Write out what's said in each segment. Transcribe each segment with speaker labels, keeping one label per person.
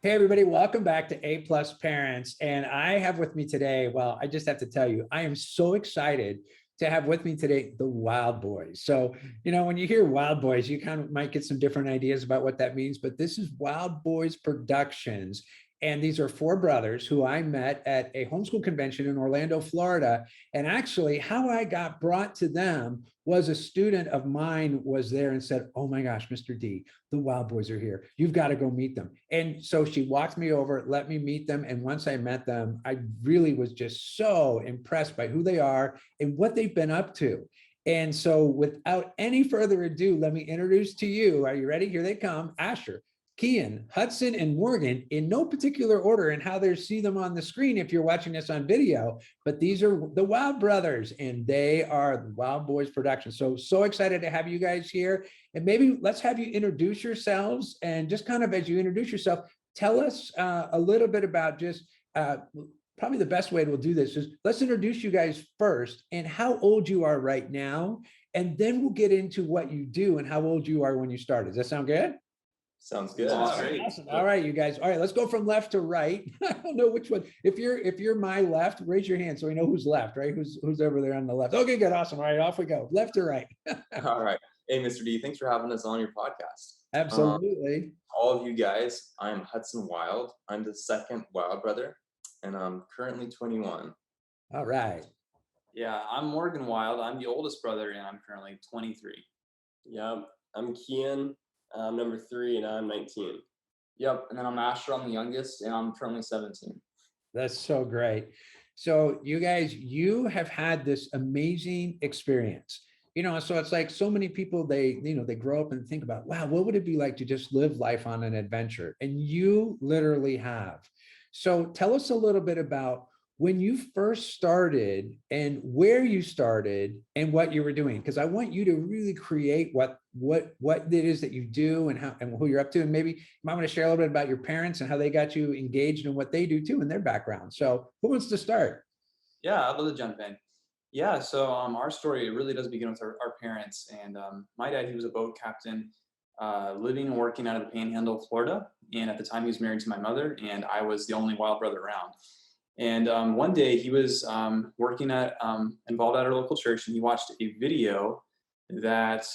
Speaker 1: Hey, everybody, welcome back to A Plus Parents. And I have with me today, well, I just have to tell you, I am so excited to have with me today the Wild Boys. So, when you hear Wild Boys, you kind of might get some different ideas about what that means, but this is Wild Boys Productions. And these are four brothers who I met at a homeschool convention in Orlando, Florida. And actually, how I got brought to them was a student of mine was there and said, "Oh my gosh, Mr. D, the Wild Boys are here. You've got to go meet them." And so she walked me over, let me meet them. And once I met them, I really was just so impressed by who they are and what they've been up to. And so without any further ado, let me introduce to you, are you ready? Here they come, Asher, Kian, Hudson, and Morgan, in no particular order and how they see them on the screen if you're watching this on video, but these are the Wild Brothers and they are the Wild Boys production. So excited to have you guys here. And maybe let's have you introduce yourselves, and just kind of as you introduce yourself, tell us a little bit about just probably the best way we'll do this is let's introduce you guys first and how old you are right now, and then we'll get into what you do and how old you are when you started. Does that sound good?
Speaker 2: Sounds good.
Speaker 1: Awesome. All right, you guys. All right, let's go from left to right. I don't know which one. If you're my left, raise your hand so we know who's left, right? Who's over there on the left. Okay, good. Awesome. All right, off we go. Left to right.
Speaker 2: All right. Hey, Mr. D, thanks for having us on your podcast.
Speaker 1: Absolutely.
Speaker 2: All of you guys, I'm Hudson Wild. I'm the second Wild brother, and I'm currently 21.
Speaker 1: All right.
Speaker 3: Yeah, I'm Morgan Wild. I'm the oldest brother, and I'm currently 23.
Speaker 4: Yep, I'm Kian. I'm number 3, and I'm 19.
Speaker 5: Yep, and then I'm Asher. I'm the youngest, and I'm currently 17.
Speaker 1: That's so great. So you guys, you have had this amazing experience. So it's like so many people, they grow up and think about, wow, what would it be like to just live life on an adventure? And you literally have. So tell us a little bit about when you first started and where you started and what you were doing, because I want you to really create what it is that you do and how and who you're up to. And maybe you might want to share a little bit about your parents and how they got you engaged in what they do too in their background. So who wants to start?
Speaker 3: Yeah, I'd love to jump in. Yeah, so our story really does begin with our parents. And my dad, he was a boat captain, living and working out of the Panhandle, Florida. And at the time, he was married to my mother, and I was the only wild brother around. And one day he was working involved at our local church, and he watched a video that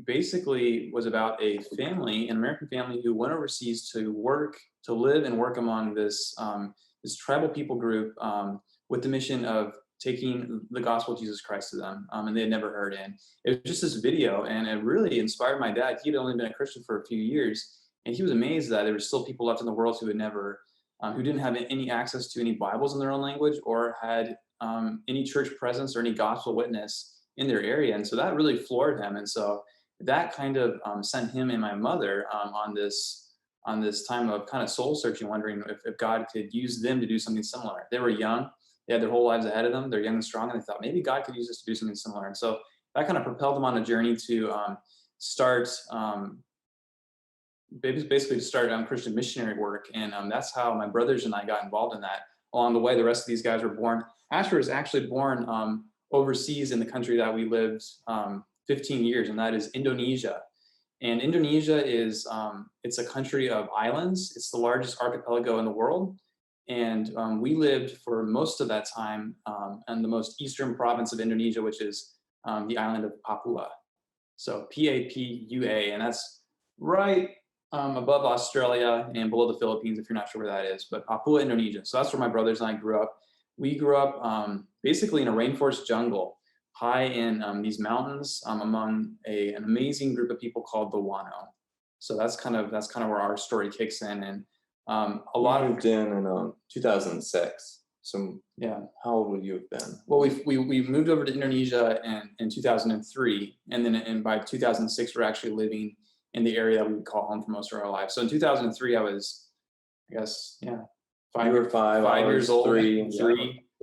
Speaker 3: basically was about a family, an American family who went overseas to live and work among this tribal people group with the mission of taking the gospel of Jesus Christ to them, and they had never heard it. It was just this video, and it really inspired my dad. He had only been a Christian for a few years, and he was amazed that there were still people left in the world who didn't have any access to any Bibles in their own language or had any church presence or any gospel witness in their area. And so that really floored him. And so that kind of sent him and my mother on this time of kind of soul searching, wondering if God could use them to do something similar. They were young. They had their whole lives ahead of them. They're young and strong. And they thought maybe God could use us to do something similar. And so that kind of propelled them on a journey to start basically to start Christian missionary work. And that's how my brothers and I got involved in that. Along the way, the rest of these guys were born. Asher was actually born overseas in the country that we lived 15 years, and that is Indonesia. And Indonesia is, it's a country of islands. It's the largest archipelago in the world. And we lived for most of that time in the most eastern province of Indonesia, which is the island of Papua. So Papua, and that's right above Australia and below the Philippines, if you're not sure where that is, but Papua, Indonesia. So that's where my brothers and I grew up. We grew up basically in a rainforest jungle, high in these mountains among an amazing group of people called the Wano. So that's kind of where our story kicks in. And a lot
Speaker 2: moved in 2006. So
Speaker 3: yeah,
Speaker 2: how old would you have been?
Speaker 3: Well, we moved over to Indonesia in 2003, and then by 2006 we're actually living in the area that we would call home for most of our lives. So in 2003 I was, I guess, yeah,
Speaker 2: 5
Speaker 3: years old.
Speaker 2: Three.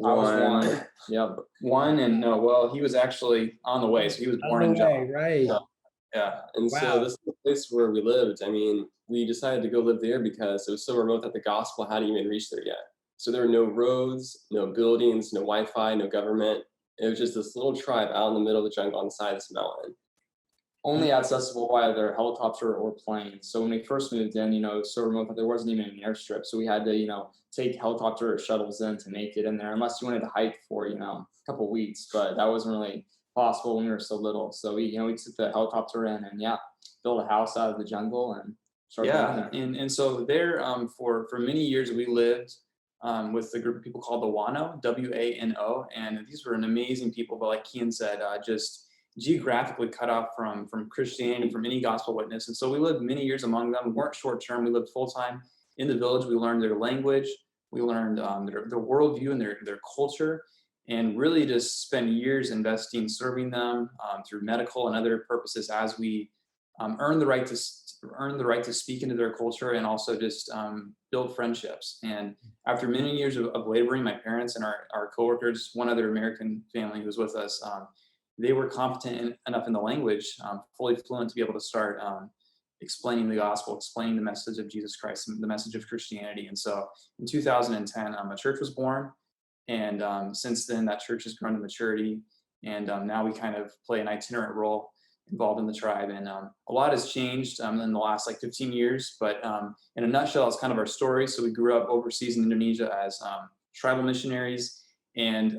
Speaker 3: I was 1. Yep, 1, and no, well, he was actually on the way, so he was born in July.
Speaker 1: Right.
Speaker 3: So, yeah.
Speaker 4: And
Speaker 1: Wow.
Speaker 4: so this is the place where we lived. I mean, we decided to go live there because it was so remote that the gospel hadn't even reached there yet. So there were no roads, no buildings, no Wi-Fi, no government. It was just this little tribe out in the middle of the jungle on the side of this mountain.
Speaker 5: only accessible by either helicopter or plane. So when we first moved in, it was so remote that there wasn't even an airstrip. So we had to, take helicopter shuttles in to make it in there, unless you wanted to hike for, a couple weeks. But that wasn't really possible when we were so little. So we took the helicopter in and built a house out of the jungle and started living
Speaker 3: Yeah,
Speaker 5: there.
Speaker 3: and so there, for many years we lived with a group of people called the Wano, WANO, and these were an amazing people. But like Kian said, just geographically cut off from Christianity, from any gospel witness. And so we lived many years among them. We weren't short term. We lived full time in the village. We learned their language. We learned their worldview and their culture, and really just spent years investing, serving them through medical and other purposes as we earn the right to speak into their culture, and also just build friendships. And after many years of laboring, my parents and our coworkers, one other American family who was with us, they were competent enough in the language, fully fluent, to be able to start explaining the gospel, explaining the message of Jesus Christ, and the message of Christianity. And so in 2010, a church was born. And since then, that church has grown to maturity. And now we kind of play an itinerant role involved in the tribe. And a lot has changed in the last 15 years. But in a nutshell, it's kind of our story. So we grew up overseas in Indonesia as tribal missionaries. And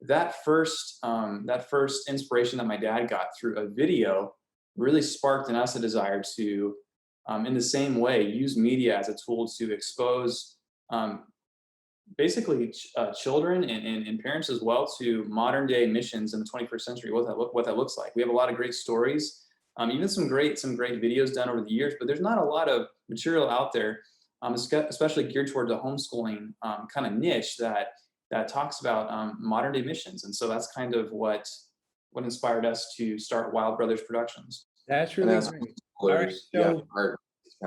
Speaker 3: that first inspiration that my dad got through a video really sparked in us a desire to, in the same way, use media as a tool to expose basically children and parents as well to modern day missions in the 21st century, what that looks like. We have a lot of great stories, even some great videos done over the years, but there's not a lot of material out there, especially geared towards a homeschooling kind of niche that talks about modern day missions. And so that's kind of what inspired us to start Wild Brothers Productions.
Speaker 1: That's really great. All right, so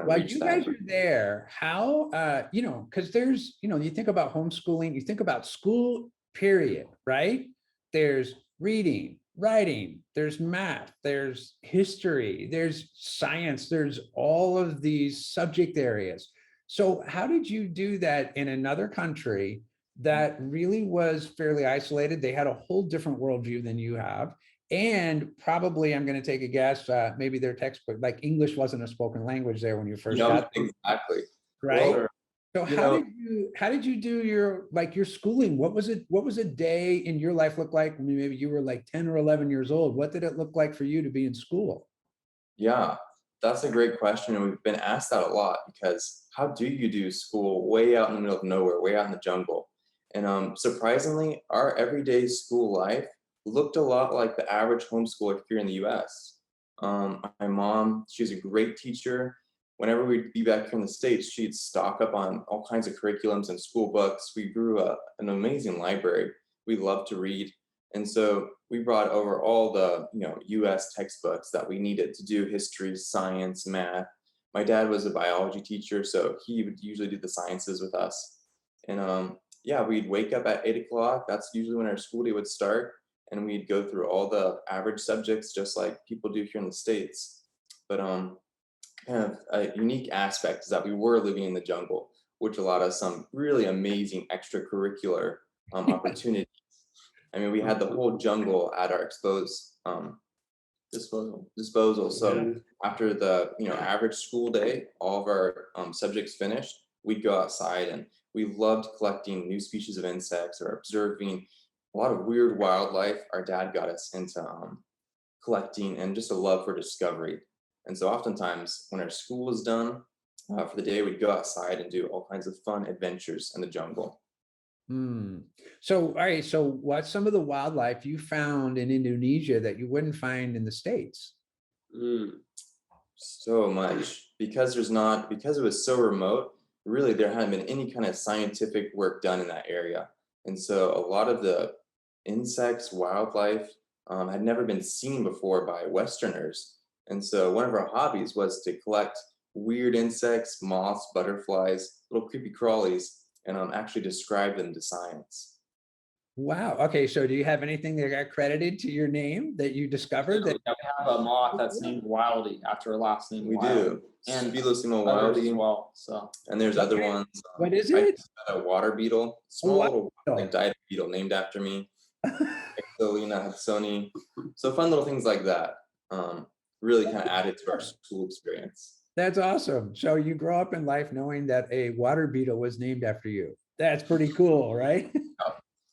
Speaker 1: while you guys are there, how, because there's, you think about homeschooling, you think about school, period, right? There's reading, writing, there's math, there's history, there's science, there's all of these subject areas. So how did you do that in another country that really was fairly isolated? They had a whole different worldview than you have. And probably, I'm going to take a guess, maybe their textbook, like English wasn't a spoken language there when you first got there.
Speaker 2: Exactly.
Speaker 1: Right.
Speaker 2: Well,
Speaker 1: So how did you do your schooling? What was a day in your life look like? Maybe you were 10 or 11 years old. What did it look like for you to be in school?
Speaker 2: Yeah, that's a great question. And we've been asked that a lot, because how do you do school way out in the middle of nowhere, way out in the jungle? And surprisingly, our everyday school life looked a lot like the average homeschooler here in the US. My mom, she's a great teacher. Whenever we'd be back here in the States, she'd stock up on all kinds of curriculums and school books. We grew up an amazing library. We loved to read. And so we brought over all the US textbooks that we needed to do history, science, math. My dad was a biology teacher, so he would usually do the sciences with us. And we'd wake up at 8 o'clock. That's usually when our school day would start. And we'd go through all the average subjects just like people do here in the States. But kind of a unique aspect is that we were living in the jungle, which allowed us some really amazing extracurricular opportunities. I mean, we had the whole jungle at our disposal. So after the average school day, all of our subjects finished, we'd go outside, and we loved collecting new species of insects or observing a lot of weird wildlife. Our dad got us into collecting and just a love for discovery. And so oftentimes when our school was done for the day, we'd go outside and do all kinds of fun adventures in the jungle.
Speaker 1: So, all right. So what's some of the wildlife you found in Indonesia that you wouldn't find in the States?
Speaker 2: So much, because it was so remote, really there hadn't been any kind of scientific work done in that area. And so a lot of the insects, wildlife had never been seen before by Westerners. And so one of our hobbies was to collect weird insects, moths, butterflies, little creepy crawlies, and actually describe them to science.
Speaker 1: Wow. Okay. So do you have anything that got credited to your name that you discovered?
Speaker 5: We have a moth that's named Wildy after her last name.
Speaker 2: We
Speaker 5: Wildy.
Speaker 2: do.
Speaker 5: And
Speaker 2: Spilosimo
Speaker 5: others
Speaker 2: wildy.
Speaker 5: as well. So.
Speaker 2: And there's other ones.
Speaker 1: What is
Speaker 2: I
Speaker 1: it?
Speaker 2: just got a water beetle, small little
Speaker 1: beetle.
Speaker 2: dive beetle named after me. Hudsoni. So fun little things like that. really kind of added to our school experience.
Speaker 1: That's awesome. So you grow up in life knowing that a water beetle was named after you. That's pretty cool, right?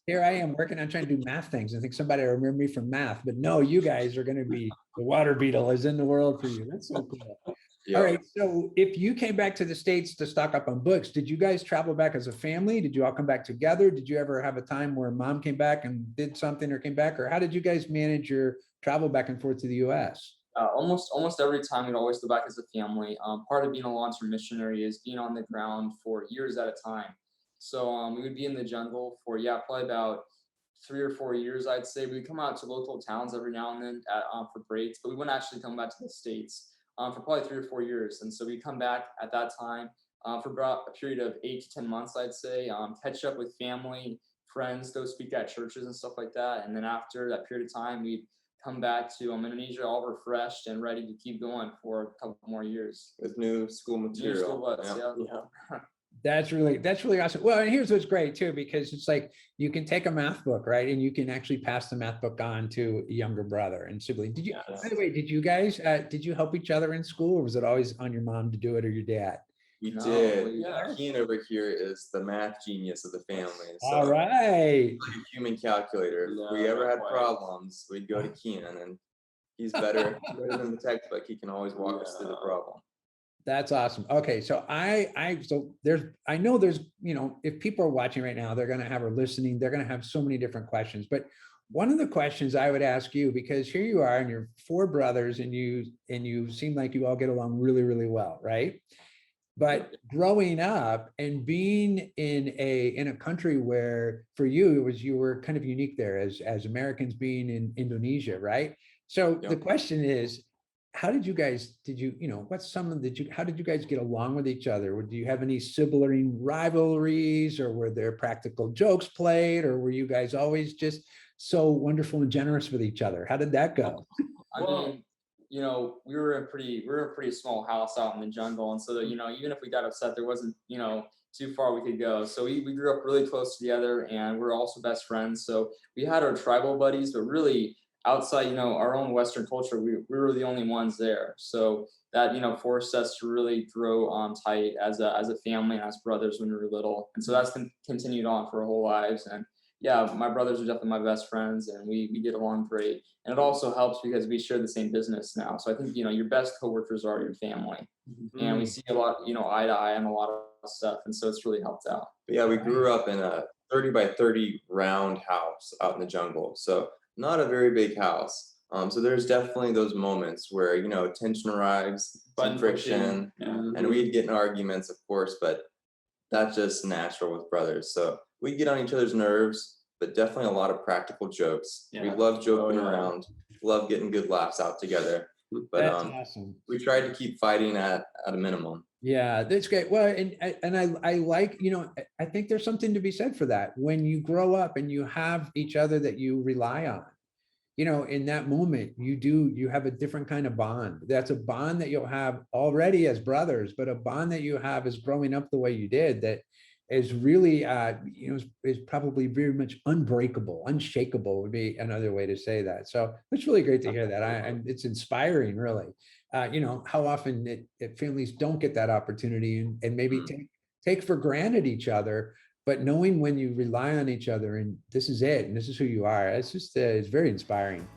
Speaker 1: Here I am working on trying to do math things. I think somebody will remember me from math, but no, you guys are going to be the water beetle is in the world for you. That's so cool.
Speaker 2: Yeah.
Speaker 1: All right. So if you came back to the States to stock up on books, did you guys travel back as a family? Did you all come back together? Did you ever have a time where mom came back and did something or came back? Or how did you guys manage your travel back and forth to the US?
Speaker 5: Almost every time we'd always go back as a family. Part of being a long-term missionary is being on the ground for years at a time. So we would be in the jungle for probably about 3 or 4 years, I'd say. We'd come out to local towns every now and then for breaks, but we wouldn't actually come back to the States for probably 3 or 4 years. And so we'd come back at that time for about a period of 8 to 10 months, I'd say, catch up with family, friends, go speak at churches and stuff like that. And then after that period of time, we'd come back to Indonesia all refreshed and ready to keep going for a couple more years.
Speaker 2: With new school
Speaker 5: New
Speaker 2: material.
Speaker 5: school books,
Speaker 2: Yeah.
Speaker 5: yeah.
Speaker 1: That's really awesome. Well, and here's what's great too, because it's like you can take a math book, right? And you can actually pass the math book on to a younger brother and sibling. Did you,
Speaker 2: Yes.
Speaker 1: by the way, did you guys, did you help each other in school, or was it always on your mom to do it or your dad?
Speaker 2: We
Speaker 5: No,
Speaker 2: did.
Speaker 5: yeah.
Speaker 2: Kian over here is the math genius of the family. So
Speaker 1: All right.
Speaker 2: like a human calculator. If we
Speaker 4: No,
Speaker 2: ever
Speaker 4: not
Speaker 2: had
Speaker 4: quite.
Speaker 2: problems, we'd go to Kian, and he's better than the textbook. He can always walk us through the problem.
Speaker 1: That's awesome. Okay, so I know there's, if people are watching right now, they're going to have or listening, they're going to have so many different questions. But one of the questions I would ask you, because here you are and you're four brothers and you seem like you all get along really, really well, right? But growing up and being in a country where for you you were kind of unique there as Americans being in Indonesia, right? So the
Speaker 2: Yep.
Speaker 1: question is, how did you guys, how did you guys get along with each other? Do you have any sibling rivalries, or were there practical jokes played, or were you guys always just so wonderful and generous with each other? How did that go?
Speaker 5: I mean, we were in a pretty small house out in the jungle, and so that, even if we got upset, there wasn't, too far we could go. So we grew up really close together, and we're also best friends. So we had our tribal buddies, but really outside, our own Western culture, we were the only ones there. So that, forced us to really grow tight as a family and as brothers when we were little. And so that's continued on for our whole lives. And yeah, my brothers are definitely my best friends, and we get along great. And it also helps because we share the same business now. So I think, your best coworkers are your family. And we see a lot, eye to eye on a lot of stuff. And so it's really helped out.
Speaker 2: But yeah, we grew up in a 30 by 30 round house out in the jungle. So not a very big house. So there's definitely those moments where, tension arrives, some friction, and we'd get in arguments, of course, but that's just natural with brothers. So we get on each other's nerves, but definitely a lot of practical jokes. We
Speaker 3: Yeah.
Speaker 2: love joking
Speaker 4: Oh, yeah.
Speaker 2: around, love getting good laughs out together. But
Speaker 1: That's awesome.
Speaker 2: we tried to keep fighting at a minimum.
Speaker 1: Yeah, that's great. Well, and I like, I think there's something to be said for that. When you grow up and you have each other that you rely on, in that moment, you have a different kind of bond. That's a bond that you'll have already as brothers, but a bond that you have as growing up the way you did that is really, is probably very much unbreakable, unshakable would be another way to say that. So it's really great to hear that. It's inspiring, really. How often families don't get that opportunity and maybe take for granted each other, but knowing when you rely on each other and this is it, and this is who you are, it's just, it's very inspiring.